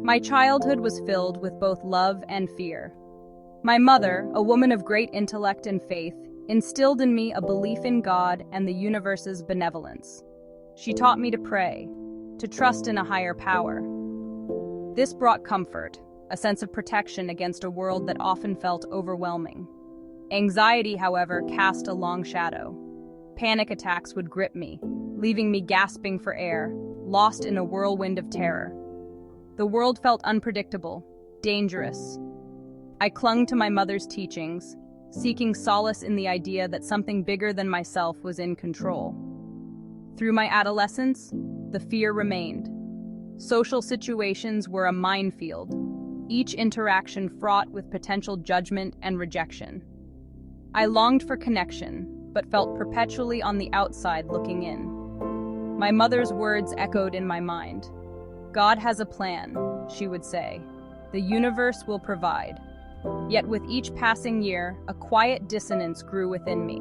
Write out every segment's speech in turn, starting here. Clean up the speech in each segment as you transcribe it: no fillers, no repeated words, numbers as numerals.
My childhood was filled with both love and fear. My mother, a woman of great intellect and faith, instilled in me a belief in God and the universe's benevolence. She taught me to pray, to trust in a higher power. This brought comfort, a sense of protection against a world that often felt overwhelming. Anxiety, however, cast a long shadow. Panic attacks would grip me, leaving me gasping for air, lost in a whirlwind of terror. The world felt unpredictable, dangerous. I clung to my mother's teachings, seeking solace in the idea that something bigger than myself was in control. Through my adolescence, the fear remained. Social situations were a minefield, each interaction fraught with potential judgment and rejection. I longed for connection, but felt perpetually on the outside looking in. My mother's words echoed in my mind. God has a plan, she would say. The universe will provide. Yet with each passing year, a quiet dissonance grew within me.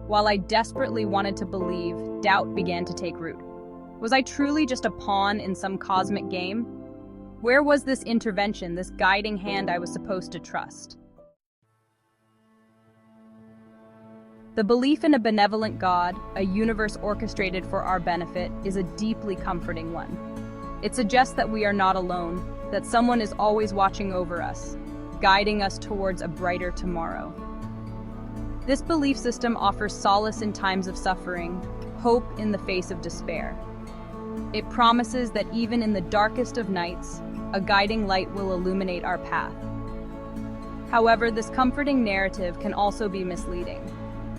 While I desperately wanted to believe, doubt began to take root. Was I truly just a pawn in some cosmic game? Where was this intervention, this guiding hand I was supposed to trust? The belief in a benevolent God, a universe orchestrated for our benefit, is a deeply comforting one. It suggests that we are not alone, that someone is always watching over us, guiding us towards a brighter tomorrow. This belief system offers solace in times of suffering, hope in the face of despair. It promises that even in the darkest of nights, a guiding light will illuminate our path. However, this comforting narrative can also be misleading.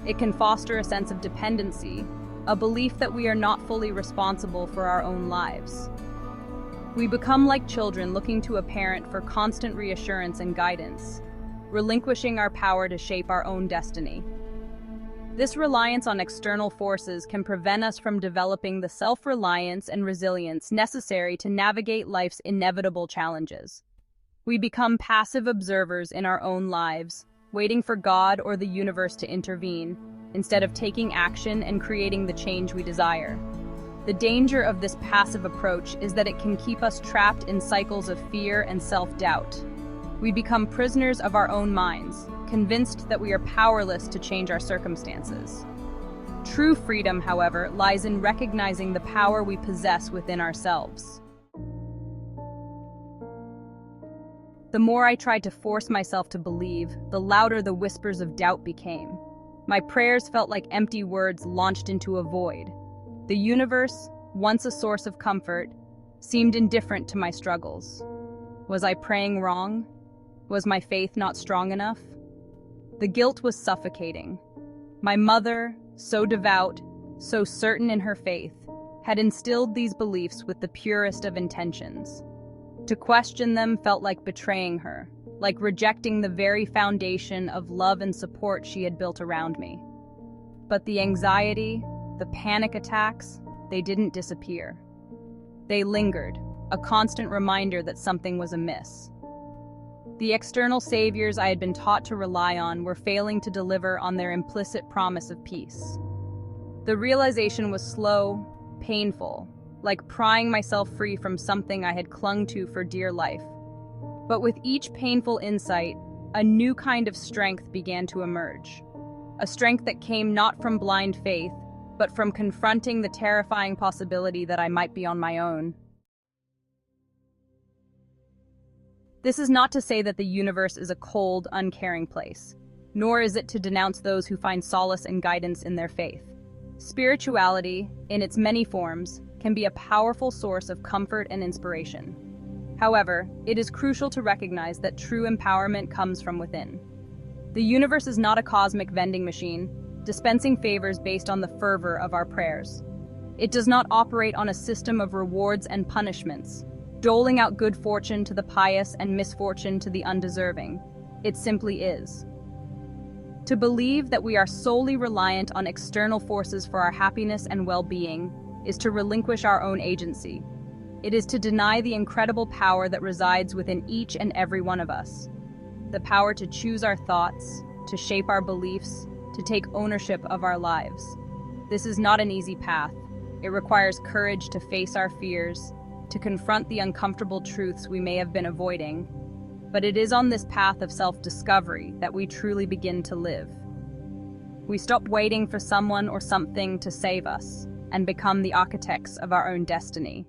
It can foster a sense of dependency, a belief that we are not fully responsible for our own lives. We become like children looking to a parent for constant reassurance and guidance, relinquishing our power to shape our own destiny. This reliance on external forces can prevent us from developing the self-reliance and resilience necessary to navigate life's inevitable challenges. We become passive observers in our own lives, waiting for God or the universe to intervene, instead of taking action and creating the change we desire. The danger of this passive approach is that it can keep us trapped in cycles of fear and self-doubt. We become prisoners of our own minds, convinced that we are powerless to change our circumstances. True freedom, however, lies in recognizing the power we possess within ourselves. The more I tried to force myself to believe, the louder the whispers of doubt became. My prayers felt like empty words launched into a void. The universe, once a source of comfort, seemed indifferent to my struggles. Was I praying wrong? Was my faith not strong enough? The guilt was suffocating. My mother, so devout, so certain in her faith, had instilled these beliefs with the purest of intentions. To question them felt like betraying her, like rejecting the very foundation of love and support she had built around me. But the anxiety, the panic attacks, they didn't disappear. They lingered, a constant reminder that something was amiss. The external saviors I had been taught to rely on were failing to deliver on their implicit promise of peace. The realization was slow, painful, like prying myself free from something I had clung to for dear life. But with each painful insight, a new kind of strength began to emerge. A strength that came not from blind faith, but from confronting the terrifying possibility that I might be on my own. This is not to say that the universe is a cold, uncaring place, nor is it to denounce those who find solace and guidance in their faith. Spirituality, in its many forms, can be a powerful source of comfort and inspiration. However, it is crucial to recognize that true empowerment comes from within. The universe is not a cosmic vending machine, dispensing favors based on the fervor of our prayers. It does not operate on a system of rewards and punishments, doling out good fortune to the pious and misfortune to the undeserving. It simply is. To believe that we are solely reliant on external forces for our happiness and well-being is to relinquish our own agency. It is to deny the incredible power that resides within each and every one of us. The power to choose our thoughts, to shape our beliefs, to take ownership of our lives. This is not an easy path. It requires courage to face our fears, to confront the uncomfortable truths we may have been avoiding, but it is on this path of self-discovery that we truly begin to live. We stop waiting for someone or something to save us and become the architects of our own destiny.